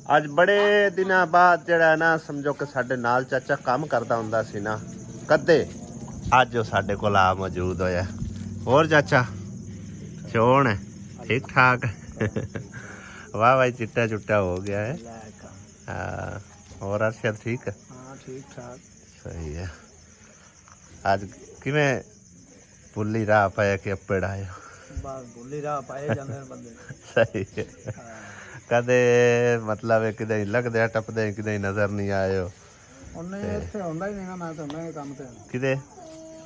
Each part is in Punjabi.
ਅੱਜ ਬੜੇ ਦਿਨਾਂ ਬਾਅਦ ਜਿਹੜਾ ਨਾ ਸਮਝੋ ਕਿ ਸਾਡੇ ਨਾਲ ਚਾਚਾ ਕੰਮ ਕਰਦਾ ਹੁੰਦਾ ਸੀ ਨਾ ਕਦੇ, ਅੱਜ ਉਹ ਸਾਡੇ ਕੋਲ ਆ ਮੌਜੂਦ ਹੋਇਆ। ਹੋਰ ਚਾਚਾ ਚੋਣ ਹੈ? ਠੀਕ ਠਾਕ? ਵਾਹ ਭਾਈ, ਚਿੱਟਾ ਚੁੱਟਾ ਹੋ ਗਿਆ ਹੈ। हाँ, और अरशद ठीक है? हाँ ठीक ठाक। सही है। आज किवें भुल्ली राह पाया कि अप्पड़ आए? बस भुल्ली राह पाए जांदे ने बंदे। सही है। कदे मतलब किदे लगदे टपदे किदे नजर नहीं आए हो? ਉਹਨੇ ਇੱਥੇ ਹੁੰਦਾ ਹੀ ਨਹੀਂ ਨਾ, ਮੈਂ ਤਾਂ ਮੈਂ ਕੰਮ ਤੇ किदे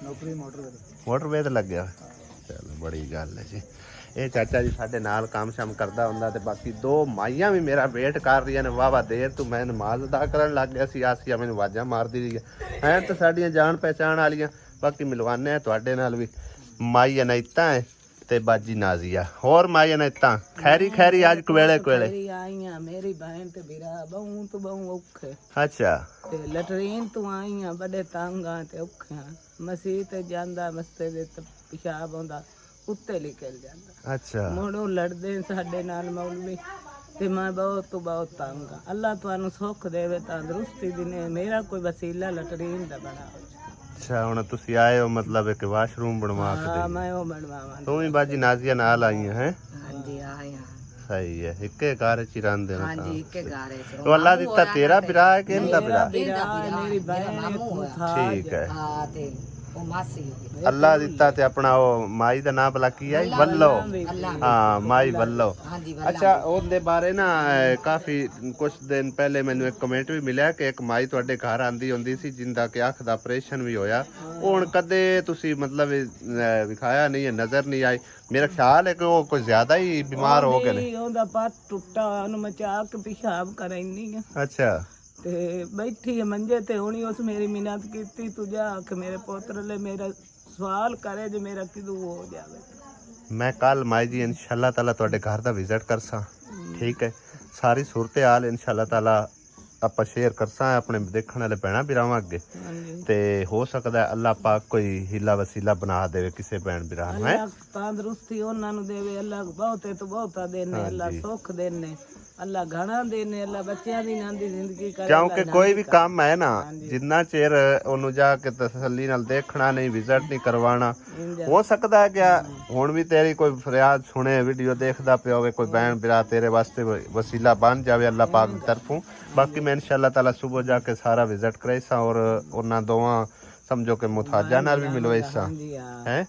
ਨੌਕਰੀ ਮੋਟਰ मोटरवे ते लग गया? चलो बड़ी गल है जी। ਇਹ ਚਾਚਾ ਜੀ ਸਾਡੇ ਨਾਲ ਕੰਮ ਸ਼ਮ ਕਰਦਾ ਹੁੰਦਾ ਤੇ ਬਾਕੀ ਦੋ ਮਾਈਆਂ ਵੀ ਮੇਰਾ ਵੇਟ ਕਰ ਰਹੀਆਂ ਨੇ ਵਾਵਾ ਦੇਰ ਤੋਂ। ਮੈਂ ਨਮਾਜ਼ ਅਦਾ ਕਰਨ ਲੱਗ ਗਿਆ ਸੀ, ਆਸੀਆ ਮੈਨੂੰ ਆਵਾਜ਼ਾਂ ਮਾਰਦੀ ਰਹੀ ਹੈ ਤਾਂ ਸਾਡੀਆਂ ਜਾਣ ਪਹਿਚਾਣ ਵਾਲੀਆਂ। ਬਾਕੀ ਮਿਲਵਾਨੇ ਆ ਤੁਹਾਡੇ ਨਾਲ ਵੀ। ਮਾਈ ਅਨੈਤਾ ਹੈ ਤੇ ਬਾਜੀ ਨਾਜ਼ੀਆ। ਹੋਰ ਮਾਈ ਅਨੈਤਾ ਖੈਰੀ ਖੈਰੀ? ਅੱਜ ਕੁਵੇਲੇ ਕੁਵੇਲੇ ਆਈਆਂ ਮੇਰੀ ਭੈਣ ਤੇ ਵੀਰਾ ਬਹੁ ਤੋਂ ਬਹੁ ਔਖੇ। ਅੱਛਾ। ਤੇ ਲੈਟਰੀਨ ਤੋਂ ਆਈਆਂ ਬੜੇ ਤੰਗਾਂ ਤੇ ਔਖਿਆਂ। ਮਸੀਹ ਤੇ ਜਾਂਦਾ ਮਸਤੇ ਦੇ ਪਿਸ਼ਾਬ ਆਉਂਦਾ ਉੱਤੇ ਨਿਕਲ ਜਾਂਦਾ। ਅੱਛਾ। ਮੁੜੋ ਲੜਦੇ ਸਾਡੇ ਨਾਲ ਮੌਲਵੀ ਤੇ ਮੈਂ ਬਹੁਤ ਤੋਂ ਬਹੁਤ ਤੰਗ ਆ। ਅੱਲਾ ਤੁਹਾਨੂੰ ਸੁੱਖ ਦੇਵੇ, ਤੰਦਰੁਸਤੀ ਦਿਨੇ। ਮੇਰਾ ਕੋਈ ਵਸੀਲਾ ਲੈਟਰੀਨ ਦਾ ਬਣਾਓ। ਅੱਛਾ, ਹੁਣ ਤੁਸੀਂ ਆਏ ਹੋ ਮਤਲਬ ਇੱਕ ਵਾਸ਼ਰੂਮ ਬਣਵਾ ਕੇ ਹਾਂ, ਦੇ। ਮੈਂ ਉਹ ਬਣਵਾਵਾਂ। ਤੂੰ ਵੀ ਬਾਜੀ ਨਾਜ਼ੀਆ ਨਾਲ ਆਈਆਂ ਹੈ? ਹਾਂਜੀ ਆਇਆ। ਸਹੀ ਹੈ। ਇੱਕੇ ਘਰ ਚ ਹੀ ਰਹਿੰਦੇ ਨੇ? ਹਾਂਜੀ ਇੱਕੇ ਘਰ ਚ। ਉਹ ਅੱਲਾ ਦਿੱਤਾ ਤੇਰਾ ਵਿਰਾ ਹੈ ਕਿ ਇਹਦਾ ਵਿਰਾ? ਮੇਰੀ ਭੈਣ ਠੀਕ ਹੈ। ਹਾਂ ਤੇ ਉਹ ਮਾਸੀ ਅੱਲਾ ਦਿੱਤਾ ਤੇ ਆਪਣਾ ਉਹ ਮਾਈ ਦਾ ਨਾਮ ਭਲਾ ਕੀ ਹੈ? ਵੱਲੋ। ਹਾਂ, ਮਾਈ ਵੱਲੋ। ਅੱਛਾ, ਉਹਦੇ ਬਾਰੇ ਨਾ ਕਾਫੀ ਕੁਝ ਦਿਨ ਪਹਿਲੇ ਮੈਨੂੰ ਇੱਕ ਕਮੈਂਟ ਵੀ ਮਿਲਿਆ ਕਿ ਇੱਕ ਮਾਈ ਤੁਹਾਡੇ ਘਰ ਆਂਦੀ ਹੁੰਦੀ ਸੀ ਜਿੰਦਾ ਕਿ ਅੱਖ ਦਾ ਆਪਰੇਸ਼ਨ ਵੀ ਹੋਇਆ। ਉਹ ਹੁਣ ਕਦੇ ਤੁਸੀਂ ਮਤਲਬ ਵਿਖਾਇਆ ਨਹੀਂ ਹੈ, ਨਜ਼ਰ ਨਹੀਂ ਆਈ। ਮੇਰਾ ਖਿਆਲ ਹੈ ਕਿ ਉਹ ਕੋਈ ਜ਼ਿਆਦਾ ਹੀ ਬਿਮਾਰ ਹੋ ਗਏ ਨੇ। ਉਹਦਾ ਪੱਟ ਟੁੱਟਾ, ਉਹਨੂੰ ਮੈਂ ਚਾਹ ਕੇ ਪਿਸ਼ਾਬ ਕਰਾਈਨੀ ਆ ਅੱਛਾ। ਤੇ ਬੈਠੀ ਮੰਜੇ ਤੇ ਹੁਣੀ ਉਸ ਮੇਰੀ ਮਿਹਨਤ ਕੀਤੀ, ਤੂੰ ਜਾ ਕੇ ਮੇਰੇ ਪੁੱਤਰ ਲਈ ਮੇਰਾ ਸਵਾਲ ਕਰੇ ਜੇ ਮੇਰਾ ਕਿਦੋਂ ਹੋ ਜਾਵੇ। ਮੈਂ ਕੱਲ ਮਾਈ ਜੀ ਇਨਸ਼ਾਅੱਲਾ ਤਾਲਾ ਤੁਹਾਡੇ ਘਰ ਦਾ ਵਿਜ਼ਿਟ ਕਰਸਾਂ। ਠੀਕ ਹੈ। ਸਾਰੀ ਸੂਰਤ ਹਾਲ ਇਨਸ਼ਾਅੱਲਾ ਤਾਲਾ ਆਪਾਂ ਸ਼ੇਅਰ ਕਰਸਾਂ ਆਪਣੇ ਦੇਖਣ ਵਾਲੇ ਭੈਣਾਂ ਵੀਰਾਂ ਅੱਗੇ। ਤੇ ਹੋ ਸਕਦਾ ਅੱਲਾਹ ਪਾਕ ਕੋਈ ਹੀਲਾ ਵਸੀਲਾ ਬਣਾ ਦੇਵੇ ਕਿਸੇ ਭੈਣ ਵੀਰਾਂ ਨੂੰ। ਅੱਲਾਹ ਤੰਦਰੁਸਤੀ ਉਹਨਾਂ ਨੂੰ ਦੇਵੇ। ਅੱਲਾਹ ਬਹੁਤੇ ਤੋਂ ਬਹੁਤਾ ਦੇਣੇ। ਅੱਲਾਹ ਸੁੱਖ ਦੇਣੇ। ਅੱਲਾ ਘਣਾ ਦੇਣੇ। ਅੱਲਾ ਬੱਚਿਆਂ ਦੀ ਨਾਂ ਦੀ ਜ਼ਿੰਦਗੀ ਕਰੇ। ਕਿਉਂਕਿ ਕੋਈ ਵੀ ਕੰਮ ਹੈ ਨਾ, ਜਿੰਨਾ ਚਿਰ ਉਹਨੂੰ ਜਾ ਕੇ ਤਸੱਲੀ ਨਾਲ ਦੇਖਣਾ ਨਹੀਂ, ਵਿਜ਼ਿਟ ਨਹੀਂ ਕਰਵਾਉਣਾ, ਹੋ ਸਕਦਾ ਹੈ ਕਿ ਹੁਣ ਵੀ ਤੇਰੀ ਕੋਈ ਫਰਿਆਦ ਸੁਣੇ, ਵੀਡੀਓ ਦੇਖਦਾ ਪਿਆ ਹੋਵੇ ਕੋਈ ਭੈਣ ਵੀਰਾ, ਤੇਰੇ ਵਾਸਤੇ ਵਸੀਲਾ ਬਣ ਜਾਵੇ ਅੱਲਾਹ ਪਾਕ ਦੀ ਤਰਫੋਂ। ਬਾਕੀ ਮੈਂ ਇਨਸ਼ਾਅੱਲਾ ਤਾਲਾ ਸੁਬਹ ਜਾ ਕੇ ਸਾਰਾ ਵਿਜ਼ਿਟ ਕਰਾਈਸਾਂ ਔਰ ਉਹਨਾਂ ਦੋਵਾਂ ਸਮਝੋ ਕਿ ਮੁਤਾਜਾ ਨਾਲ ਵੀ ਮਿਲਵਾਈਸਾਂ ਹੈ।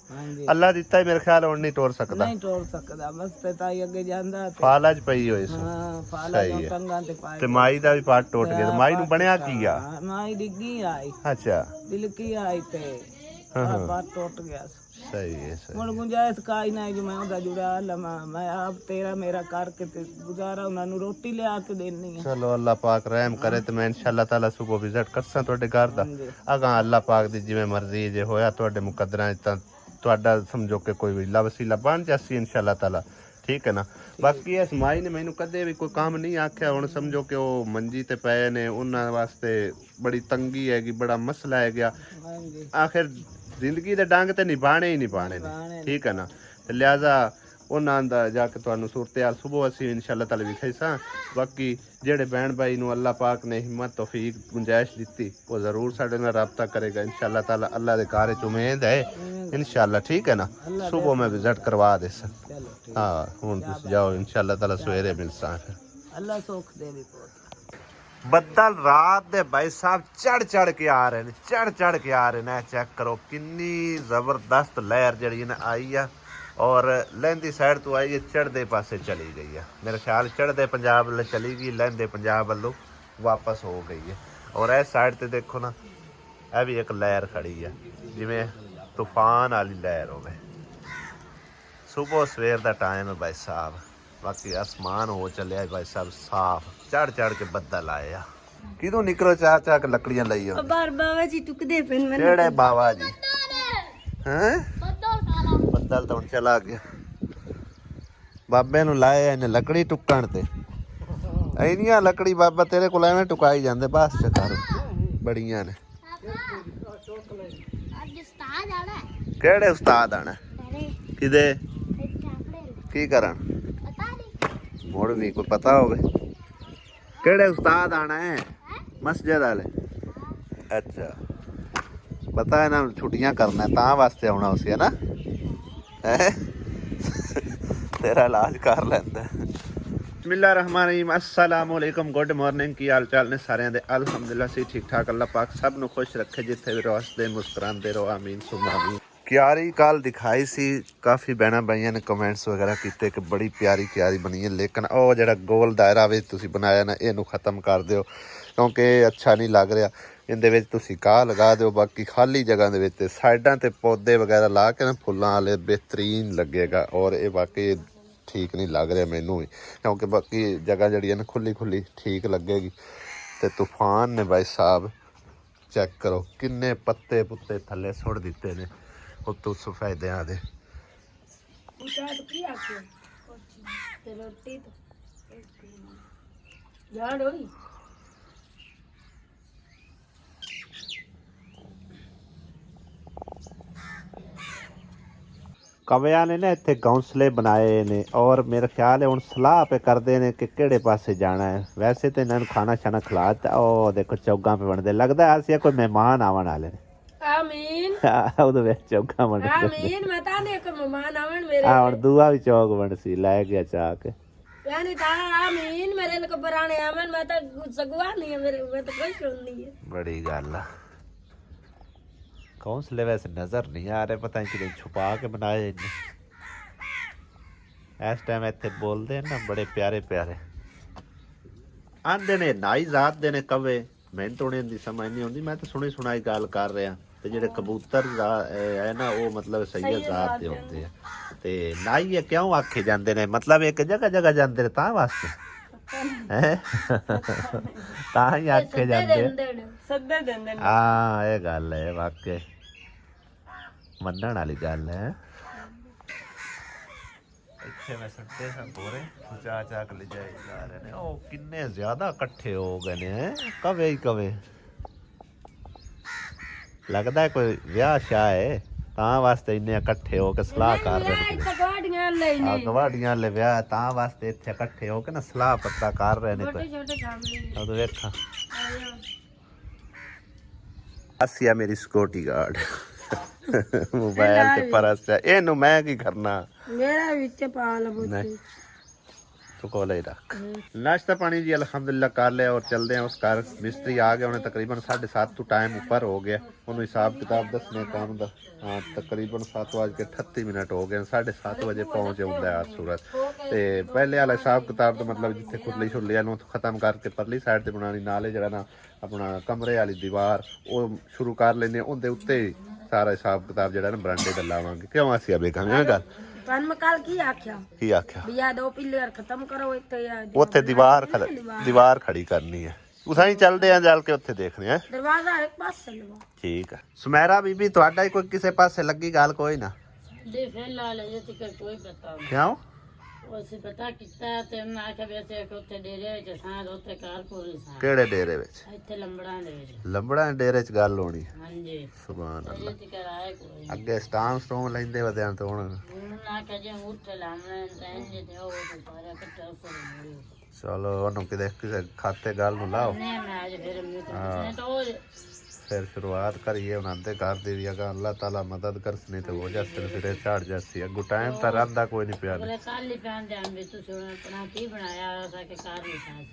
ਅੱਲਾ ਦਿੱਤਾ ਹੀ ਮੇਰੇ ਖਿਆਲ ਹੁਣ ਨਹੀਂ ਟੋਰ ਸਕਦਾ। ਨਹੀਂ ਟੋਰ ਸਕਦਾ। ਬਸ ਤੇ ਤਾਈ ਅੱਗੇ ਜਾਂਦਾ ਤੇ ਫਾਲਜ ਪਈ ਹੋਈ ਸੀ। ਹਾਂ, ਫਾਲਜ ਟੰਗਾਂ ਤੇ ਪਾਈ ਤੇ ਮਾਈ ਦਾ ਵੀ ਪਾਟ ਟੁੱਟ ਗਿਆ। ਮਾਈ ਨੂੰ ਬਣਿਆ ਕੀ ਆ? ਮਾਈ ਡਿੱਗੀ ਆਈ। ਅੱਛਾ। ਦਿਲਕੀ ਆਈ ਤੇ ਪਾਟ ਟੁੱਟ ਗਿਆ। ਸਹੀ ਹੈ। ਸਹੀ। ਹੁਣ ਗੁੰਜਾਇਸ਼ ਕਾਈ ਨਾ ਜੋ ਮੈਂ ਉਹਦਾ ਜੁੜਾ ਲਵਾਂ। ਮੈਂ ਆਪ ਤੇਰਾ ਮੇਰਾ ਕਰਕੇ ਤੇ ਗੁਜ਼ਾਰਾ ਉਹਨਾਂ ਨੂੰ ਰੋਟੀ ਲਿਆ ਕੇ ਦੇਣੀ ਆ। ਚਲੋ ਅੱਲਾਹ ਪਾਕ ਰਹਿਮ ਕਰੇ ਤੇ ਮੈਂ ਇਨਸ਼ਾਅੱਲਾ ਤਾਲਾ ਸੁਬਹ ਵਿਜ਼ਿਟ ਕਰਸਾਂ ਤੁਹਾਡੇ ਘਰ ਦਾ। ਅਗਾਂ ਅੱਲਾਹ ਪਾਕ ਦੀ ਜਿਵੇਂ ਮਰਜ਼ੀ ਜੇ ਹੋਇਆ ਤੁਹਾਡੇ ਮੁਕੱਦਰਾਂ ਤਾਂ ਤੁਹਾਡਾ ਸਮਝੋ ਕਿ ਕੋਈ ਵਿਲਾ ਵਸੀਲਾ ਬਣ ਜਾਸੀ ਇਨਸ਼ਾਅੱਲਾ ਤਾਲਾ। ਠੀਕ ਹੈ ਨਾ। ਬਾਕੀ ਇਸ ਮਾਈ ਨੇ ਮੈਨੂੰ ਕਦੇ ਵੀ ਕੋਈ ਕੰਮ ਨਹੀਂ ਆਖਿਆ। ਹੁਣ ਸਮਝੋ ਕਿ ਉਹ ਮੰਜੀ ਤੇ ਪਏ ਨੇ, ਉਹਨਾਂ ਵਾਸਤੇ ਬੜੀ ਤੰਗੀ ਹੈਗੀ, ਬੜਾ ਮਸਲਾ ਹੈ ਗਿਆ। ਆਖਿਰ ਜ਼ਿੰਦਗੀ ਦੇ ਡੰਗ ਤੇ ਨਿਭਾਣੇ ਹੀ ਨਿਭਾਣੇ ਨੇ। ਠੀਕ ਹੈ ਨਾ। ਤੇ ਲਿਹਾਜ਼ਾ ਉਹਨਾਂ ਦਾ ਜਾ ਕੇ ਤੁਹਾਨੂੰ ਸੂਰਤ ਹਾਲ ਸੁਬਹ ਅਸੀਂ ਇਨਸ਼ਾਅੱਲਾ ਤਾਲਾ ਵਿਖਾਈਸਾਂ। ਬਾਕੀ ਜਿਹੜੇ ਭੈਣ ਭਾਈ ਨੂੰ ਅੱਲਾਹ ਪਾਕ ਨੇ ਹਿੰਮਤ ਤੌਫੀਕ ਗੁੰਜਾਇਸ਼ ਦਿੱਤੀ ਉਹ ਜ਼ਰੂਰ ਸਾਡੇ ਨਾਲ ਰਾਬਤਾ ਕਰੇਗਾ ਇਨਸ਼ਾਅੱਲਾ ਤਾਲਾ। ਅੱਲਾਹ ਦੇ ਘਰ ਚ ਉਮੀਦ ਹੈ ਇਨਸ਼ਾਅੱਲਾ। ਠੀਕ ਹੈ ਨਾ। ਸੁਬਹ ਮੈਂ ਵਿਜ਼ਿਟ ਕਰਵਾ ਦੇ ਸਾਂ। ਹਾਂ, ਹੁਣ ਤੁਸੀਂ ਜਾਓ ਇਨਸ਼ਾਅੱਲਾ ਤਾਲਾ ਸਵੇਰੇ ਮਿਲਸਾਂ। ਅੱਲਾਹ ਸੁੱਖ ਦੇਵੇ। ਬੱਦਲ ਰਾਤ ਦੇ ਭਾਈ ਸਾਹਿਬ ਚੜ ਕੇ ਆ ਰਹੇ ਨੇ, ਚੜ ਕੇ ਆ ਰਹੇ ਨੇ। ਚੈੱਕ ਕਰੋ ਕਿੰਨੀ ਜ਼ਬਰਦਸਤ ਲਹਿਰ ਜਿਹੜੀ ਨਾ ਆਈ ਆ ਔਰ ਲਹਿੰਦੀ ਸਾਈਡ ਤੋਂ ਆਈ ਹੈ, ਚੜ੍ਹਦੇ ਪਾਸੇ ਚਲੀ ਗਈ ਆ। ਮੇਰੇ ਖਿਆਲ ਚੜ੍ਹਦੇ ਪੰਜਾਬ ਵੱਲ ਚਲੀ ਗਈ, ਲਹਿੰਦੇ ਪੰਜਾਬ ਵੱਲੋਂ ਵਾਪਸ ਹੋ ਗਈ ਹੈ। ਔਰ ਇਸ ਸਾਈਡ ਤੇ ਦੇਖੋ ਨਾ, ਇਹ ਵੀ ਇੱਕ ਲਹਿਰ ਖੜੀ ਆ ਜਿਵੇਂ ਤੂਫਾਨ ਵਾਲੀ ਲਹਿਰ ਹੋਵੇ। ਸੁਬਹ ਸਵੇਰ ਦਾ ਟਾਈਮ ਹੈ ਭਾਈ ਸਾਹਿਬ। ਬਾਕੀ ਆਸਮਾਨ ਹੋ ਚੱਲਿਆ ਭਾਈ ਸਾਹਿਬ ਸਾਫ। ਚੜ ਕੇ ਬੱਦਲ ਆਏ ਆ। ਕਿਦੋਂ ਨਿਕਲੋ ਚਾਹ ਕੇ ਲੱਕੜੀਆਂ ਲਈ ਹੋ? ਬਾਬਾ ਜੀ ਟੁਕਦੇ ਪੈਨ ਮੈਨੂੰ। ਕਿਹੜੇ ਬਾਬਾ ਜੀ? ਹੈ ਬੱਦਲ ਤਾਂ ਹੁਣ ਚਲਾ ਗਿਆ। ਬਾਬੇ ਨੂੰ ਲਾਇਆ ਇਹਨੇ ਲੱਕੜੀ ਟੁੱਕਣ ਤੇ। ਇੰਨੀਆਂ ਲੱਕੜੀ ਬਾਬਾ ਤੇਰੇ ਕੋਲ ਐਵੇਂ ਟੁਕਾਈ ਜਾਂਦੇ ਬਸ ਕਰ ਬੜੀਆਂ ਨੇ। ਕਿਹੜੇ ਉਸਤਾਦ ਆਣਾ? ਕਿਦੇ ਕੀ ਕਰਨ? ਮੁੜ ਵੀ ਕੋਈ ਪਤਾ ਹੋਵੇ? ਕਿਹੜੇ ਉਸਤਾਦ ਆਣਾ ਹੈ? ਮਸਜਿਦ ਵਾਲੇ। ਅੱਛਾ, ਪਤਾ ਇਹਨਾਂ ਨੂੰ ਛੁੱਟੀਆਂ ਕਰਨਾ ਤਾਂ ਵਾਸਤੇ ਆਉਣਾ ਉਸੇ, ਹੈ ਨਾ? ਹੈ ਤੇਰਾ ਇਲਾਜ ਕਰ ਲੈਂਦਾ। ਬਿਸਮਿल्लाह रहमान रहीम, अस्सलाम वालेकुम, गुड मॉर्निंग। की हाल चाल ने सारे दे? अल्हम्दुलिल्लाह सी ठीक ठाक। अल्लाह पाक सब ਨੂੰ खुश रखे, जिथे भी रहो मुस्कुराते रहो, आमीन सुमा आमीन। क्यारी कल दिखाई सी, काफ़ी बहना भाइयों ने कमेंट्स वगैरह किए कि बड़ी प्यारी क्यारी बनी है, लेकिन ਉਹ ਜਿਹੜਾ गोल दायरा ਵਿੱਚ ਤੁਸੀਂ ਬਣਾਇਆ ਨਾ, ਇਹਨੂੰ ख़त्म कर ਦਿਓ क्योंकि अच्छा नहीं लग रहा। ਇਹਦੇ ਵਿੱਚ ਤੁਸੀਂ ਘਾਹ ਲਗਾ ਦਿਓ, ਬਾਕੀ ਖਾਲੀ ਜਗ੍ਹਾ ਦੇ ਵਿੱਚ ਸਾਈਡਾਂ ਤੇ ਪੌਦੇ ਵਗੈਰਾ ਲਾ ਕੇ ਨਾ ਫੁੱਲਾਂ ਵਾਲੇ ਬਿਹਤਰੀਨ ਲੱਗੇਗਾ। ਔਰ ਇਹ ਵਾਕਈ ਠੀਕ ਨਹੀਂ ਲੱਗ ਰਿਹਾ ਮੈਨੂੰ ਵੀ, ਕਿਉਂਕਿ ਬਾਕੀ ਜਗ੍ਹਾ ਜਿਹੜੀ ਹੈ ਨਾ ਖੁੱਲੀ ਖੁੱਲੀ ਠੀਕ ਲੱਗੇਗੀ। ਤੇ ਤੂਫਾਨ ਨੇ ਭਾਈ ਸਾਹਿਬ ਚੈੱਕ ਕਰੋ ਕਿੰਨੇ ਪੱਤੇ ਪੁੱਤੇ ਥੱਲੇ ਸੁੱਟ ਦਿੱਤੇ ਨੇ ਉੱਤੋਂ ਸਫੈਦਿਆਂ ਦੇ। ਕਵਿਆਂ ਨੇ ਨਾ ਇੱਥੇ ਗੌਂਸਲੇ ਬਣਾਏ ਨੇ, ਔਰ ਮੇਰੇ ਖਿਆਲ ਹੈ ਹੁਣ ਸਲਾਹ ਪੇ ਕਰਦੇ ਨੇ ਕਿ ਕਿਹੜੇ ਪਾਸੇ ਜਾਣਾ ਹੈ। ਵੈਸੇ ਤਾਂ ਇਹਨਾਂ ਨੂੰ ਖਾਣਾ ਛਾਣਾ ਖਿਲਾ ਦਿੱਤਾ। ਉਹ ਦੇਖੋ ਚੌਗਾਂ ਪੇ ਬਣਦੇ, ਲੱਗਦਾ ਅਸੀਂ ਕੋਈ ਮਹਿਮਾਨ ਆਵਣ ਵਾਲੇ ਨੇ। ਆਮੀਨ ਉਹਦੇ ਵਿੱਚ ਚੌਗਾਂ ਬਣ ਆਮੀਨ। ਮੈਂ ਤਾਂ ਨੇ ਇੱਕ ਮਹਿਮਾਨ ਆਵਣ ਮੇਰੇ ਆ ਹੁਣ ਦੂਆ ਵੀ ਚੌਕ ਬਣ ਸੀ, ਲੈ ਗਿਆ ਚਾ ਕੇ। यानी था आमीन मेरे को बराने आमन। मैं तो सगवा नहीं है मेरे, मैं तो खुश होनी है। बड़ी गल है। घोंसले वैसे नजर नहीं आ रहे, पता नहीं कि छुपा के बनाए इन्हें। इस टाइम इतने बोलते हैं ना बड़े प्यारे प्यारे आंदे ने, नाई जात दे ने कवे। मैंने तो उन्हें समझ नहीं आती, मैं तो सुनी सुनाई गल कर रहा। ते जेडे कबूतर है ना वो मतलब सही जात दे होते हैं। ते नाई है क्यों आखे जाते ने, मतलब एक जगह जगह जाते ने तां वास्ते हैं तां ही आखे जाते। हाँ ये गल है, वाकई मनण वाली गल है। इत्थे मैं सुट्टे सन पूरे चा चा के ले जाए जा रहे ने। ओ किन्ने ज्यादा इकट्ठे हो गए ने, कवे ही कवे। लगता है कोई ब्याह शाह है तां वास्ते इन्ने इकट्ठे हो के सलाह कर रहे ने। गवाड़ियां ले ब्याह तां वास्ते इत्थे इकट्ठे हो के ना सलाह पत्ता कर रहे ने। कोई तो देखा आसिया मेरी सिक्योरिटी गार्ड मोबाइल ते परस है, एनू मैं की करना, मेरा विच पाल बुद्धि तू कोले ही रख। नाश्ता पानी जी अल्हम्दुलिल्लाह कर लिया और चलते हैं उस घर। मिस्त्री आ गया, उन्हें तकरीबन 7:30 तो टाइम ऊपर हो गया। उन्होंने हिसाब किताब दसने काम का। हाँ तकरीबन 7:38 हो गए, 7:30 बजे पहुँचे होंगे आज सूरत। तो पहले वाला हिसाब किताब तो मतलब जिथे खुरली छुरली है खत्म करके परली साइड से बनानी, नाले जरा ना अपना कमरे वाली दीवार वो शुरू कर लेने, उनके उत्ते सारा हिसाब किताब जरा ना बरांडे का लावांगे। क्यों आसिया बेगम ये गल की आख्या खत्म करो उत्थे दीवार खड़ी करनी है। उसा ही चलते हैं जल के उत्थे देखने हैं। दरवाजा एक पास से लगा। ठीक है सुमेरा बीबी ਤੁਹਾਡਾ ਹੀ ਕੋਈ ਕਿਸੇ ਪਾਸੇ ਲੱਗੀ ਗੱਲ ਕੋਈ ਨਾ ਦੇ ਫਿਲਹਾਲ ਇਹ ਤੇ ਕੋਈ ਪਤਾ ਨਹੀਂ ਕਿਉਂ ਉਸੇ ਪਤਾ ਕੀਤਾ ਤੇ ਉਹਨਾਂ ਆਖਿਆ ਵੈਸੇ ਕਿ ਉੱਥੇ ਡੇਰੇ ਵਿੱਚ ਸਾਂ ਉੱਥੇ ਕਾਰਪੂਰੀ ਸਾਂ। ਕਿਹੜੇ ਡੇਰੇ ਵਿੱਚ? ਇੱਥੇ ਲੰਬੜਾਂ ਦੇ ਵਿੱਚ। ਲੰਬੜਾਂ ਡੇਰੇ 'ਚ ਗੱਲ ਹੋਣੀ। ਹਾਂਜੀ ਸੁਭਾਨ ਅੱਲਾਹ। ਤੇ ਕਰਾਏ ਕੋਈ ਅੱਗੇ ਸਟਾਮ ਲੈਂਦੇ ਵਧਿਆਂ ਤੋਂ ਹੁਣ ਨਾ ਕਿ ਜੇ ਉੱਥੇ ਲਾਮਣੇ ਰਹਿੰਦੇ ਤੇ ਉਹ ਸਾਰੇ ਇਕੱਠੇ ਹੋ ਚਲੋ ਉਹਨੂੰ ਕਿਸੇ ਖਾਤੇ ਗੱਲ ਨੂੰ ਲਾਓ। ਨਹੀਂ ਮੈਂ ਅੱਜ ਫਿਰ ਮੈਂ ਤਾਂ ਉਹ फिर शुरुआत करिए उन्होंने घर दी अगर अल्लाह ताला मदद करसनी तो हो जाते फिर चढ़ जाती अगू टाइम तो रहा कोई नहीं प्यार।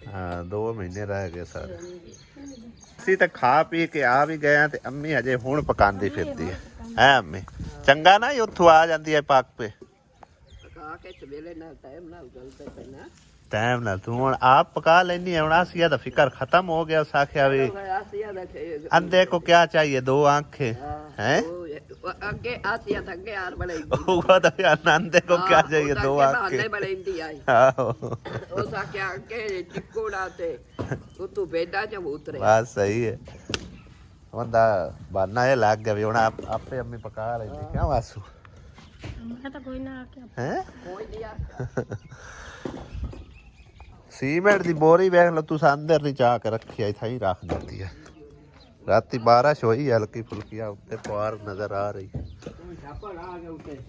हाँ 2 महीने रह गए सर। असी तो खा पी के आ भी गए तो अम्मी अजे हुण पकांदी फिरदी है अम्मी चंगा ना उत्थों आ जाती है पाक पे टाइम ना तू हुण आप पका लेनी है। आसिया दा फिकर खत्म हो गया। आखिया भी अंधे को क्या चाहिए 2 आंखें हैं ਅੱਗੇ ਆਸਿਆ ਤਾਂ ਅੱਗੇ ਯਾਰ ਬਣਾਈ ਉਹ ਤਾਂ ਯਾਰ ਅੰਧੇ को क्या चाहिए 2 आंखें ਬਣਾਈਂਦੀ ਆਈ ਆਹੋ ਉਹ ਸਾਕਿਆ ਅੱਗੇ ਚਿੱਕੋੜਾ ਤੇ ਉਹ ਤੂੰ ਬੇਡਾ ਚ ਉਤਰੇ ਬਸ ਸਹੀ ਹੈ ਬੰਦਾ ਬਾਨਾ ਇਹ ਲੱਗ ਗਿਆ ਵੀ ਹੁਣ ਆਪੇ ਅੰਮੀ ਪਕਾ ਲੈਂਦੀ ਕਿਉਂ ਆਸੂ ਮੈਂ ਤਾਂ ਕੋਈ ਨਾ ਆਖਿਆ ਹੈ ਕੋਈ ਨਹੀਂ सीमेंट की बोरी वेख लो तुस अंदर नहीं चाह के रखी आई था ही रख देती है। राती बारिश हुई हल्की फुल्की उत्ते पार नजर आ रही।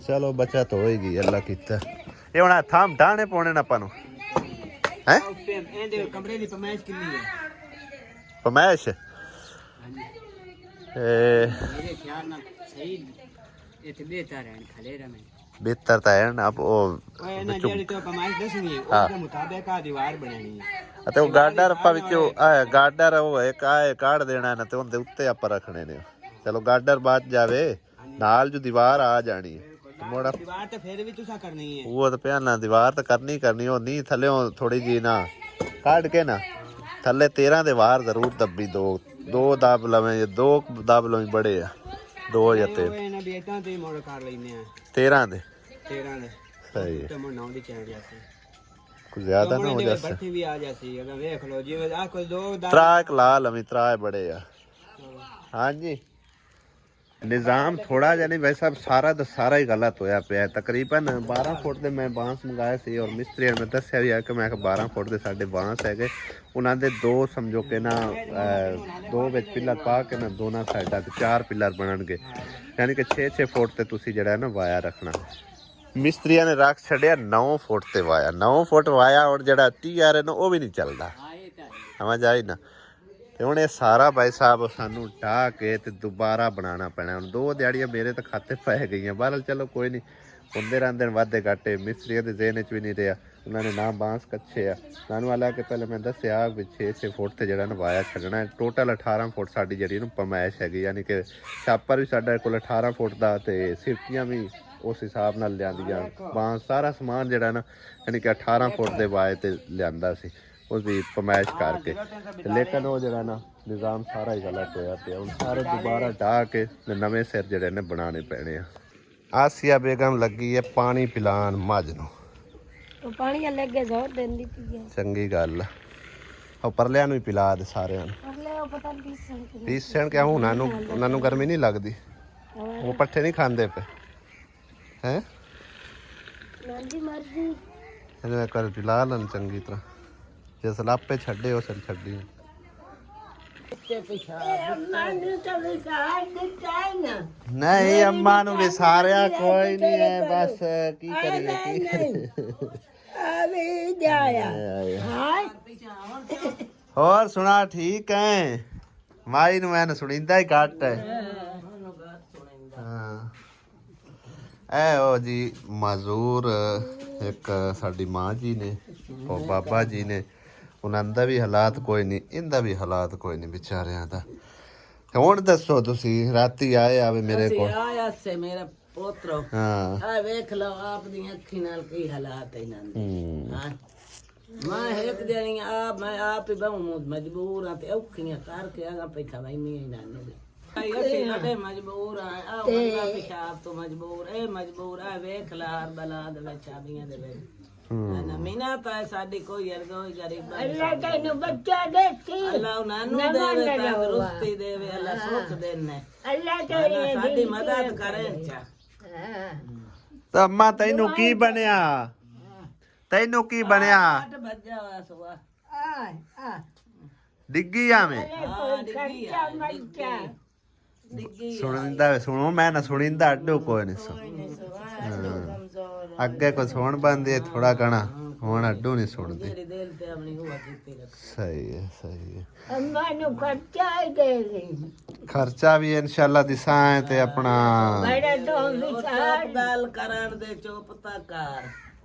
चलो बचत होएगी अल्लाह कीता ये हुण थाम ढाणे पाने ना अपन ਹੈ ਇਹਦੇ ਕਮਰੇ ਦੀ ਪਰਮਾਇਸ਼ ਕਿੰਨੀ ਹੈ? ਪਮੈਸ਼ ਮੇਰੇ ਖਿਆਲ ਨਾਲ ਸਹੀ ਇੱਥੇ ਬਿਹਤਰ ਹੈ ਖਲੇ ਰਵੇਂ ਬਿਹਤਰ ਤਾਂ ਹੈ ਨਾ ਉਹ ਇਹਨਾਂ ਜਿਹੜੀ ਤੋਂ ਪਰਮਾਇਸ਼ ਦੱਸਣੀ ਹੈ ਉਹਦੇ ਮੁਤਾਬਕ ਆ ਦੀਵਾਰ ਬਣਾਣੀ ਹੈ ਅਤੇ ਉਹ ਗਾਰਡਰ ਆਪਾਂ ਵਿੱਚੋਂ ਗਾਰਡਰ ਉਹ ਇੱਕ ਆਏ ਕਾਢ ਦੇਣਾ ਨਾ ਤੇ ਉਹਦੇ ਉੱਤੇ ਆਪਾਂ ਰੱਖਣੇ ਨੇ। ਚਲੋ ਗਾਰਡਰ ਬਾਅਦ ਜਾਵੇ ਨਾਲ ਜੋ ਦੀਵਾਰ ਆ ਜਾਣੀ ਹੈ ਮੋੜਾ ਦੀਵਾਰ ਤੇ ਫਿਰ ਵੀ ਤੁਸੀਂ ਕਰਨੀ ਹੈ। ਉਹ ਤਾਂ ਪਿਆ ਨਾ ਦੀਵਾਰ ਤਾਂ ਕਰਨੀ ਉਹ ਨਹੀਂ ਥੱਲਿਓਂ ਥੋੜੀ ਜੀ ਨਾ ਕੱਢ ਕੇ ਨਾ ਥੱਲੇ 13 ਦੇ ਵਾਰ ਜ਼ਰੂਰ ਦੱਬੀ ਦੋ ਦਬ ਲਵੇਂ 2 ਦਬ ਲਵੇਂ ਬੜੇ ਆ 2 ਜਾਂ 3 ਇਹਨਾਂ ਬੇਟਾਂ ਤੇ ਮੋੜ ਕਰ ਲੈਨੇ ਆ 13 ਦੇ 13 ਦੇ ਸਹੀ ਹੈ ਤੇ ਮੋੜ ਨਾਉ ਦੀ ਚੈਨ ਜਾਸੀ ਕੁਝ ਜ਼ਿਆਦਾ ਨਾ ਹੋ ਜਾਏ ਬੱਠੀ ਵੀ ਆ ਜਾਸੀ ਅਗਰ ਵੇਖ ਲਓ ਜਿਵੇਂ ਆ ਕੋਈ 2 ਦਾ ਤਰਾ ਇੱਕ ਲਾ ਲਵੀਂ ਤਰਾ ਬੜੇ ਆ ਹਾਂਜੀ ਨਿਜ਼ਾਮ ਥੋੜਾ ਜਿਹਾ ਨਹੀਂ ਵੈਸਾ ਸਾਰਾ ਦਾ ਸਾਰਾ ਹੀ ਗਲਤ ਹੋਇਆ ਪਿਆ ਤਕਰੀਬਨ 12 ਫੁੱਟ ਦੇ ਮੈਂ ਬਾਂਸ ਮੰਗਾਏ ਸੀ ਔਰ ਮਿਸਤਰੀਆਂ ਨੇ ਦੱਸਿਆ ਵੀ ਆ ਕਿ ਮੈਂ 12 ਫੁੱਟ ਦੇ ਸਾਡੇ ਬਾਂਸ ਹੈਗੇ ਉਹਨਾਂ ਦੇ 2 ਸਮਝੋ ਕਿ ਨਾ 2 ਵਿੱਚ ਪਿੱਲਰ ਪਾ ਕੇ ਨਾ ਦੋਨਾਂ ਸਾਈਡਾਂ ਤੇ 4 ਪਿੱਲਰ ਬਣਨਗੇ ਯਾਨੀ ਕਿ 6-6 ਫੁੱਟ ਤੇ ਤੁਸੀਂ ਜਿਹੜਾ ਨਾ ਵਾਇਆ ਰੱਖਣਾ। ਮਿਸਤਰੀਆਂ ਨੇ ਰੱਖ ਛੱਡਿਆ 9 ਫੁੱਟ ਤੇ ਵਾਇਆ 9 ਫੁੱਟ ਵਾਇਆ ਔਰ ਜਿਹੜਾ TR ਹੈ ਨਾ ਉਹ ਵੀ ਨਹੀਂ ਚੱਲਦਾ ਸਮਝ ਆਈ ਨਾ। ਤੇ ਹੁਣ ਇਹ ਸਾਰਾ ਭਾਈ ਸਾਹਿਬ ਸਾਨੂੰ ਢਾਹ ਕੇ ਤੇ ਦੁਬਾਰਾ ਬਣਾਉਣਾ ਪੈਣਾ। ਹੁਣ 2 ਦਿਹਾੜੀਆਂ ਮੇਰੇ ਤਾਂ ਖਾਤੇ ਪੈ ਗਈਆਂ ਬਹਰਲ ਚਲੋ ਕੋਈ ਨਹੀਂ ਹੁੰਦੇ ਰਹਿੰਦੇ ਨੇ ਵਾਧੇ ਘਾਟੇ ਮਿਸਤਰੀਆਂ ਦੇ ਜ਼ਿਹਨ 'ਚ ਵੀ ਨਹੀਂ ਰਿਹਾ ਉਹਨਾਂ ਨੇ ਨਾ ਬਾਂਸ ਕੱਚੇ ਆ ਸਾਨੂੰ ਹਾਲਾ ਕਿ ਪਹਿਲਾਂ ਮੈਂ ਦੱਸਿਆ ਵੀ 6 ਫੁੱਟ ਤੇ ਜਿਹੜਾ ਨਵਾਇਆ ਛੱਡਣਾ ਟੋਟਲ 18 ਫੁੱਟ ਸਾਡੀ ਜਿਹੜੀ ਇਹਨੂੰ ਪਮੈਸ਼ ਹੈਗੀ ਯਾਨੀ ਕਿ ਛਾਪਰ ਵੀ ਸਾਡਾ ਕੋਲ 18 ਫੁੱਟ ਦਾ ਤੇ ਸਿਰਕੀਆਂ ਵੀ ਉਸ ਹਿਸਾਬ ਨਾਲ ਲਿਆਂਦੀਆਂ ਬਾਂਸ ਸਾਰਾ ਸਮਾਨ ਜਿਹੜਾ ਨਾ ਯਾਨੀ ਕਿ 18 ਫੁੱਟ ਦੇ ਵਾਏ ਤੇ ਲਿਆਂਦਾ ਸੀ ਉਸਦੀ ਪਮੈਸ਼ ਕਰਕੇ ਲੇਕਿਨ ਉਹ ਜਿਹੜਾ ਨਾ ਨਿਜ਼ਾਮ ਸਾਰਾ ਹੀ ਗਲਤ ਹੋਇਆ ਪਿਆ ਹੁਣ ਸਾਰੇ ਦੁਬਾਰਾ ਢਾਹ ਕੇ ਨਵੇਂ ਸਿਰ ਜਿਹੜੇ ਨੇ ਬਣਾਉਣੇ ਪੈਣੇ ਆ। ਆਸੀਆ ਬੇਗਮ ਲੱਗੀ ਹੈ ਪਾਣੀ ਪਿਲਾਣ ਮੱਝ ਨੂੰ ਉਹ ਪਾਣੀ ਅੱਗੇ ਜ਼ੋਰ ਦਿੰਦੀ ਪਈ ਹੈ ਚੰਗੀ ਗੱਲ ਉਹ ਪਰਲਿਆਂ ਨੂੰ ਹੀ ਪਿਲਾ ਦੇ ਸਾਰਿਆਂ ਨੂੰ ਅਗਲੇ ਉਹ ਪਤਾ ਨਹੀਂ ਪੀਸਣ ਕਿ ਉਹਨਾਂ ਨੂੰ ਗਰਮੀ ਨਹੀਂ ਲੱਗਦੀ ਉਹ ਪੱਠੇ ਨਹੀਂ ਖਾਂਦੇ ਪਏ ਹੈ ਨਾਂਦੀ ਮਰਜ਼ੀ ਇਹਨੇ ਕਰ ਪਿਲਾ ਲੈਣ ਚੰਗੀ ਤਰ੍ਹਾਂ ਜਿਸ ਲਾਪੇ ਛੱਡੇ ਉਸ ਛੱਡੀ ਨਹੀਂ ਅੰਮਾ ਨੂੰ ਵਿਸਾਰਿਆ ਕੋਈ ਨਹੀਂ ਹੈ ਬਸ ਕੀ ਕਰੀਏ ਹੋਰ ਸੁਣਾ ਠੀਕ ਹੈ ਮਾਈ ਨੂੰ ਮੈਂ ਸੁਣੀਂਦਾ ਹੀ ਘੱਟ ਹੈ ਹਾਂ ਇਹ ਉਹ ਜੀ ਮਜ਼ਦੂਰ ਇੱਕ ਸਾਡੀ ਮਾਂ ਜੀ ਨੇ ਉਹ ਬਾਬਾ ਜੀ ਨੇ ਉਹਨਾਂ ਦਾ ਵੀ ਹਾਲਾਤ ਕੋਈ ਨਹੀਂ ਇਹਦਾ ਵੀ ਹਾਲਾਤ ਕੋਈ ਨਹੀਂ ਵਿਚਾਰਿਆਂ ਦਾ। ਹੁਣ ਦੱਸੋ ਤੁਸੀਂ ਰਾਤੀ ਆਏ ਆਵੇ ਮੇਰੇ ਕੋਲ ਆਇਆ ਸੇ ਮੇਰਾ ਪੋਤਰੋ ਹਾਂ ਆ ਵੇਖ ਲਓ ਆਪ ਦੀ ਅੱਖੀ ਨਾਲ ਕੀ ਹਾਲਾਤ ਇਹਨਾਂ ਦੇ ਹਾਂ ਮੈਂ ਇੱਕ ਦਿਨ ਮੈਂ ਆਪ ਹੀ ਬਹੁ ਮਜਬੂਰ ਆ ਤੇ ਔਖੀਆਂ ਕਰਕੇ ਆਗਾ ਪੈਸਾ ਵੈਨੀ ਇਹਨਾਂ ਨੇ ਅਸੀਂ ਨਦੇ ਮਜਬੂਰ ਆ ਬੰਦਾ ਪਿਸ਼ਾਬ ਤੋਂ ਮਜਬੂਰ ਇਹ ਮਜਬੂਰ ਆ ਵੇਖ ਲਾ ਬਲਾ ਦੇ ਵਿੱਚ ਆਬੀਆਂ ਦੇ ਵਿੱਚ ਨਾ ਮੀਨਾ ਤਾਂ ਸਾਡੀ ਕੋਈ ਅਰਗੋ ਗਰੀਬ ਅੱਲਾ ਤੈਨੂੰ ਬੱਚਾ ਦੇਸੀ ਅੱਲਾ ਉਹਨਾਂ ਨੂੰ ਦੇਵੇ ਤੰਦਰੁਸਤੀ ਦੇਵੇ ਅੱਲਾ ਸੁੱਖ ਦੇਣੇ ਅੱਲਾ ਸਾਡੀ ਮਦਦ ਕਰੇ ਚਾ ਤਾਂ ਅੰਮਾ ਤੈਨੂੰ ਕੀ ਬਣਿਆ ਕੀ ਬਣਿਆ ਭੱਜਾ ਹੋਇਆ ਸੁਆ ਡਿੱਗੀ ਆਵੇਂ ਸੁਣੋ ਮੈਂ ਨਾ ਸੁਣੀਂਦਾ ਅੱਡੋ ਕੋਈ ਨਹੀਂ ਸੁਣ ਅੱਗੇ ਕੋਈ ਸੁਣ ਬੰਦੇ ਥੋੜਾ ਕਣਾ ਹੁਣ ਅੱਡੋ ਨਹੀਂ ਸੁਣਦੇ ਸਹੀ ਹੈ ਅੰਮਾ ਨੂੰ ਖਰਚਾ ਹੀ ਦੇ ਖਰਚਾ ਵੀ ਇਨਸ਼ਾਅੱਲਾ ਦਿਸਾਂ ਹੈ ਤੇ ਆਪਣਾ ਬੜਾ ਤੋਂ ਵਿਚਾਰ ਗੱਲ ਕਰਨ ਦੇ ਚੁੱਪਤਾ ਕਰ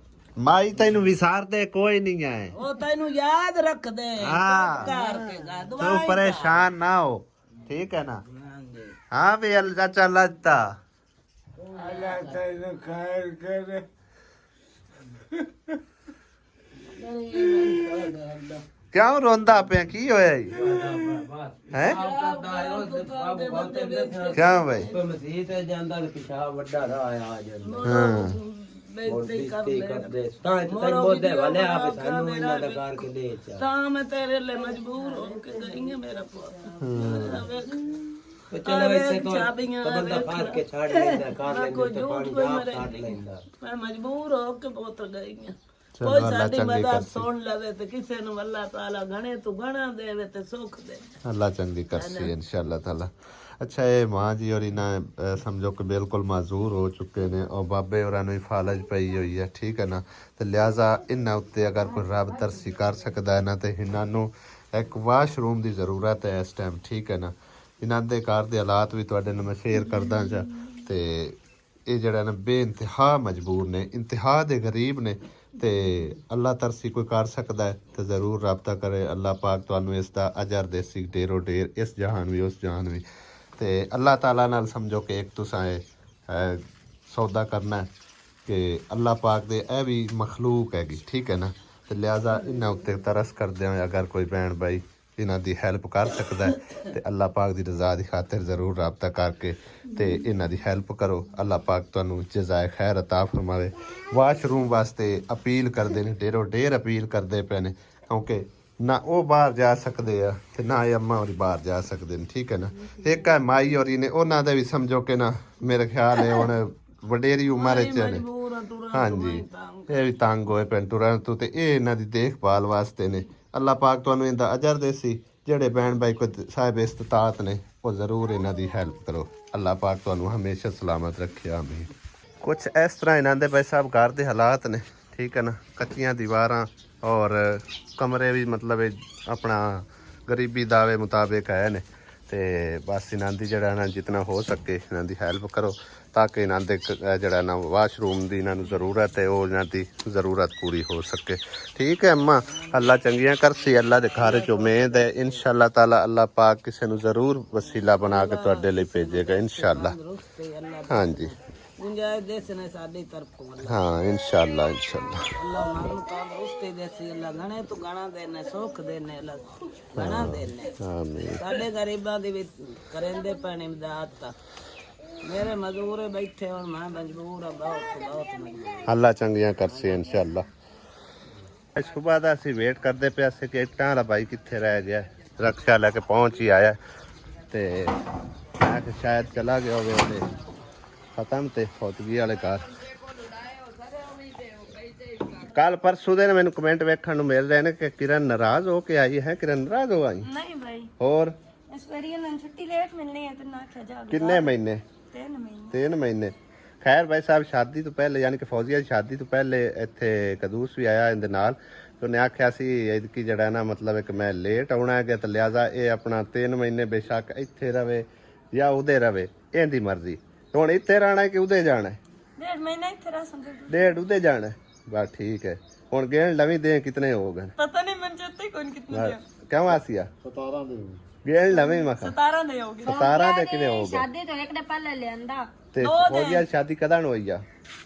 ਮਾਈ ਤੈਨੂੰ ਵਿਸਾਰਦੇ ਕੋਈ ਨਹੀਂ ਹੈ ਉਹ ਤੈਨੂੰ ਯਾਦ ਰੱਖਦੇ ਹਾਂ ਤੂੰ ਪਰੇਸ਼ਾਨ ਨਾ ਹੋ ਠੀਕ ਹੈ ਨਾ हाँ भी अल्लाह चाचा लगता ਅੱਲਾ ਤੈਨੂੰ ਖੈਰ ਕਰੇ क्यों रोंदा पे की होया है क्या भाई ਮਸੀਤ ਜਾਂਦਾ ਤੇ ਪਿਸ਼ਾਬ ਵੱਡਾ ਰਾਹ ਆ ਜਾਂਦਾ हाँ ਬੇਇੱਜ਼ਤੀ ਕਰਦੇ ਤਾਂ ਤੈਨੂੰ ਬੋਦੇ ਵਾਲੇ ਆਪ ਸਾਨੂੰ ਇਹਨਾਂ ਦਾ ਕਾਰ ਕੇ ਦੇ ਚਾ ਤਾਂ ਮੈਂ ਤੇਰੇ ਲਈ ਮਜਬੂਰ ਹੋ ਕੇ ਗਈ ਹਾਂ ਮੇਰਾ ਪੁੱਤ ਚਲੋ ਇੱਥੇ ਤੋਂ ਬੰਦਾ ਫਾੜ ਕੇ ਛੱਡ ਲੈਂਦਾ ਕਾਰ ਲੈਂਦਾ ਤੇ ਪਾਣੀ ਆਪ ਛੱਡ ਲੈਂਦਾ ਮੈਂ ਮਜਬੂਰ ਹੋ ਕੇ ਪੁੱਤ ਗਈ ਹਾਂ ਕੋਈ ਸਾਡੀ ਮਦਦ ਸੁਣ ਲਵੇ ਤੇ ਕਿਸੇ ਨੂੰ ਅੱਲਾਹ ਤਾਲਾ ਗਣੇ ਤੂੰ ਗਣਾ ਦੇਵੇ ਤੇ ਸੁੱਖ ਦੇ अल्लाह चंगी करसी इंशाअल्लाह ताला ਅੱਛਾ ਇਹ ਮਾਂ ਜੀ ਔਰ ਇਹਨਾਂ ਸਮਝੋ ਕਿ ਬਿਲਕੁਲ ਮਾਜ਼ੂਰ ਹੋ ਚੁੱਕੇ ਨੇ ਔਰ ਬਾਬੇ ਹੋਰਾਂ ਨੂੰ ਫਾਲਜ ਪਈ ਹੋਈ ਹੈ ਠੀਕ ਹੈ ਨਾ ਤੇ ਲਿਹਾਜ਼ਾ ਇਹਨਾਂ ਉੱਤੇ ਅਗਰ ਕੋਈ ਰੱਬ ਤਰਸੀ ਕਰ ਸਕਦਾ ਹੈ ਨਾ ਤੇ ਇਹਨਾਂ ਨੂੰ ਇੱਕ ਵਾਸ਼ਰੂਮ ਦੀ ਜ਼ਰੂਰਤ ਹੈ ਇਸ ਟਾਈਮ ਠੀਕ ਹੈ ਨਾ ਇਹਨਾਂ ਦੇ ਘਰ ਦੇ ਹਾਲਾਤ ਵੀ ਤੁਹਾਡੇ ਨਾਲ ਮੈਂ ਸ਼ੇਅਰ ਕਰਦਾ ਜਾ ਤੇ ਇਹ ਜਿਹੜਾ ਨਾ ਬੇਇੰਤਹਾ ਮਜਬੂਰ ਨੇ ਇੰਤਹਾ ਦੇ ਗਰੀਬ ਨੇ ਤੇ ਅੱਲਾਹ ਤਰਸੀ ਕੋਈ ਕਰ ਸਕਦਾ ਹੈ ਤੇ ਜ਼ਰੂਰ ਰਾਬਤਾ ਕਰੇ ਅੱਲਾਹ ਪਾਕ ਤੁਹਾਨੂੰ ਇਸ ਦਾ ਅਜਰ ਦੇਸੀ ਢੇਰੋ ਢੇਰ ਇਸ ਜਹਾਨ ਵੀ ਉਸ ਜਹਾਨ ਵੀ ਤੇ ਅੱਲਾਹ ਤਾਲਾ ਨਾਲ ਸਮਝੋ ਕਿ ਇੱਕ ਤੁਸਾਂ ਇਹ ਸੌਦਾ ਕਰਨਾ ਹੈ ਕਿ ਅੱਲਾਹ ਪਾਕ ਦੇ ਇਹ ਵੀ ਮਖਲੂਕ ਹੈਗੀ ਠੀਕ ਹੈ ਨਾ ਤੇ ਲਿਹਾਜ਼ਾ ਇਹਨਾਂ ਉੱਤੇ ਤਰਸ ਕਰਦੇ ਹੋਏ ਅਗਰ ਕੋਈ ਭੈਣ ਭਾਈ ਇਹਨਾਂ ਦੀ ਹੈਲਪ ਕਰ ਸਕਦਾ ਹੈ ਤੇ ਅੱਲਾਹ ਪਾਕ ਦੀ ਰਜ਼ਾ ਦੀ ਖਾਤਰ ਜ਼ਰੂਰ ਰਾਬਤਾ ਕਰਕੇ ਤੇ ਇਹਨਾਂ ਦੀ ਹੈਲਪ ਕਰੋ ਅੱਲਾਹ ਪਾਕ ਤੁਹਾਨੂੰ ਜਜ਼ਾਏ ਖੈਰ ਅਤਾ ਫਰਮਾਵੇ ਵਾਸ਼ਰੂਮ ਵਾਸਤੇ ਅਪੀਲ ਕਰਦੇ ਨੇ ਢੇਰੋ ਢੇਰ ਅਪੀਲ ਕਰਦੇ ਪਏ ਨੇ ਕਿਉਂਕਿ ਨਾ ਉਹ ਬਾਹਰ ਜਾ ਸਕਦੇ ਆ ਤੇ ਨਾ ਇਹ ਅੰਮਾ ਹੋਰੀ ਬਾਹਰ ਜਾ ਸਕਦੇ ਨੇ ਠੀਕ ਹੈ ਨਾ ਇੱਕ ਹੈ ਮਾਈ ਹੋਰੀ ਨੇ ਉਹਨਾਂ ਦੇ ਵੀ ਸਮਝੋ ਕਿ ਨਾ ਮੇਰੇ ਖਿਆਲ ਹੈ ਹੁਣ ਵਡੇਰੀ ਉਮਰ ਵਿੱਚ ਨੇ ਹਾਂਜੀ ਇਹ ਵੀ ਤੰਗ ਹੋਏ ਪਏ ਟੁਰਨ ਤੋਂ ਤੇ ਇਹ ਇਹਨਾਂ ਦੀ ਦੇਖਭਾਲ ਵਾਸਤੇ ਨੇ ਅੱਲਾਹ ਪਾਕ ਤੁਹਾਨੂੰ ਇਹਦਾ ਅਜਰ ਦੇਸੀ ਜਿਹੜੇ ਭੈਣ ਭਾਈ ਕੋ ਸਾਹਿਬ ਇਸਤਤਾਤ ਨੇ ਉਹ ਜ਼ਰੂਰ ਇਹਨਾਂ ਦੀ ਹੈਲਪ ਕਰੋ ਅੱਲਾਹ ਪਾਕ ਤੁਹਾਨੂੰ ਹਮੇਸ਼ਾ ਸਲਾਮਤ ਰੱਖੇ ਆਮੀਨ ਕੁਛ ਇਸ ਤਰ੍ਹਾਂ ਇਹਨਾਂ ਦੇ ਭਾਈ ਸਾਹਿਬ ਘਰ ਦੇ ਹਾਲਾਤ ਨੇ ਠੀਕ ਹੈ ਨਾ ਕੱਚੀਆਂ ਦੀਵਾਰਾਂ ਔਰ ਕਮਰੇ ਵੀ ਮਤਲਬ ਆਪਣਾ ਗਰੀਬੀ ਦਾਵੇ ਮੁਤਾਬਿਕ ਹੈ ਨੇ ਤੇ ਬਸ ਇਹਨਾਂ ਦੀ ਜਿਹੜਾ ਨਾ ਜਿੰਨਾ ਹੋ ਸਕੇ ਇਹਨਾਂ ਦੀ ਹੈਲਪ ਕਰੋ ਤਾਂ ਕਿ ਇਹਨਾਂ ਦੇ ਜਿਹੜਾ ਨਾ ਵਾਸ਼ਰੂਮ ਦੀ ਇਹਨਾਂ ਨੂੰ ਜ਼ਰੂਰਤ ਹੈ ਉਹ ਇਹਨਾਂ ਦੀ ਜ਼ਰੂਰਤ ਪੂਰੀ ਹੋ ਸਕੇ ਠੀਕ ਹੈ ਅੰਮਾ ਅੱਲਾ ਚੰਗੀਆਂ ਕਰਸੀ ਅੱਲਾ ਦੇ ਘਰ ਚ ਉਮੀਦ ਹੈ ਇਨਸ਼ਾਅੱਲਾ ਤਾਲਾ ਅੱਲਾ ਪਾਕ ਕਿਸੇ ਨੂੰ ਜ਼ਰੂਰ ਵਸੀਲਾ ਬਣਾ ਕੇ ਤੁਹਾਡੇ ਲਈ ਭੇਜੇਗਾ ਇਨਸ਼ਾਅੱਲਾ ਹਾਂਜੀ गुंजाइश देसने साडी तरफों हाँ इंशाअल्लाह अल्लाह मानू तंदुरुस्ती देसी अल्लाह घणे तो घणा देने सुख देने अल्लाह घणा देने आमीन साडे गरीबां दी भी करेंदे पैने इमदाद ता मेरे मजदूर बैठे और मैं मजबूर बहुत मजबूर अल्लाह चंगियां करसी इंशाअल्लाह सुबह ਦਾ ਅਸੀਂ ਵੇਟ ਕਰਦੇ ਪਿਆ ਸੀ ਕਿ ਇੱਟਾਂ ਵਾਲਾ ਭਾਈ ਕਿੱਥੇ ਰਹਿ ਗਿਆ ਰਕਸ਼ਾ ਲੈ ਕੇ ਪਹੁੰਚ ਹੀ ਆਇਆ ਤੇ ਮੈਂ ਕਿ ਸ਼ਾਇਦ ਚਲਾ ਗਿਆ ਹੋਵੇ ਉਹਦੇ ਖਤਮ ਤੇ ਫੌਤਗੀ ਵਾਲੇ ਘਰ ਕੱਲ ਪਰਸੋਂ ਦੇ ਮੈਨੂੰ ਕਮੈਂਟ ਵੇਖਣ ਨੂੰ ਮਿਲ ਰਹੇ ਨੇ ਕਿ ਕਿਰਨ ਨਾਰਾਜ਼ ਹੋ ਕੇ ਆਈ ਹੈ ਕਿਰਨ ਨਾਰਾਜ਼ ਹੋ ਆਈ नहीं भाई ਹੋਰ इस बार ये ना छुट्टी लेट मिलनी है तो ना क्या जा ਕਿੰਨੇ ਮਹੀਨੇ 3 महीने 3 ਮਹੀਨੇ ਖੈਰ ਭਾਈ ਸਾਹਿਬ ਸ਼ਾਦੀ ਤੋਂ ਪਹਿਲੇ ਯਾਨੀ ਕਿ ਫੌਜੀਆ ਦੀ ਸ਼ਾਦੀ ਤੋਂ ਪਹਿਲੇ ਇੱਥੇ ਕਦੂਸ ਵੀ ਆਇਆ ਇਹਦੇ ਨਾਲ ਤੇ ਉਹਨੇ ਆਖਿਆ ਸੀ ਇਦਕੀ ਜਿਹੜਾ ਨਾ ਮਤਲਬ ਇੱਕ ਮੈਂ ਲੇਟ ਆਉਣਾ ਹੈਗਾ ਤੇ ਲਿਹਾਜ਼ਾ ਇਹ ਆਪਣਾ 3 ਮਹੀਨੇ ਬੇਸ਼ੱਕ ਇੱਥੇ ਰਵੇ ਜਾਂ ਉਹਦੇ ਰਵੇ ਇਹਦੀ ਮਰਜ਼ੀ ਹੁਣ ਇੱਥੇ ਰਹਿਣਾ ਕਿ ਉਹਦੇ ਜਾਣਾ 1.5 महीना ही तेरा समझ ਡੇਢ ਉਹਦੇ ਜਾਣਾ ਬਸ ਠੀਕ ਹੈ ਹੁਣ ਗੇਣ ਲਵੀ ਦੇ ਕਿਤਨੇ ਹੋ ਗਏ पता नहीं मन चाहते कौन कितने ਕਿਉਂ ਆਸੀਆ 17 ਦੇ ਗੇਣ ਲਵੀ ਮਖਾ 17 दे होगी 17 ਦੇ ਕਿਨੇ ਹੋ ਗਏ शादी तो एक ने पहले ले आंदा ਤੇ ਫੌਜੀਆ ਦੀ ਸ਼ਾਦੀ ਕਦੋਂ ਹੋਈ ਆ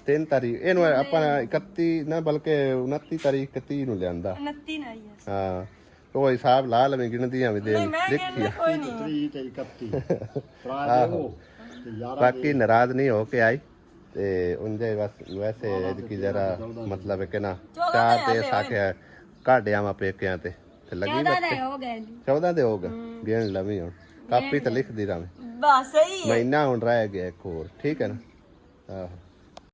3 ਤਾਰੀਖ ਇਹਨੂੰ ਆਪਾਂ 31 ਨਾ ਬਲਕਿ 29 ਤਾਰੀਖ 31 ਨੂੰ ਲਿਆਂਦਾ 29 आई है ਹਾਂ ਉਹ ਹਿਸਾਬ ਲਾ ਲਵੇਂ ਗਿਣਤੀਆਂ ਵੀ ਦੇ ਦੇਖੀ ਆ कोई नहीं ਆਹੋ ਬਾਕੀ ਨਾਰਾਜ਼ ਨਹੀਂ ਹੋ ਕੇ ਆਈ ਤੇ ਉਹਦੇ ਵੈਸੇ ਇਹਦੀ ਜਰਾ ਮਤਲਬ ਹੈ ਕਿ ਨਾ ਚਾਰ ਤੇ ਸਾਖਿਆ ਕਾਢਿਆ ਮਾ ਪੇਕਿਆਂ ਤੇ ਲੱਗੀ ਬੱਚੇ हो गए 14 ਦੇ ਹੋ ਗਏ ਗਿਣ ਲਵੀਂ ਹੁਣ ਕਾਪੀ ਤੇ ਲਿਖ ਦੀ ਰਾਵੇਂ बस सही ਮਹੀਨਾ ਹੁਣ ਰਹਿ ਗਿਆ ਇੱਕ ਹੋਰ ਠੀਕ ਹੈ ਨਾ ਆਹੋ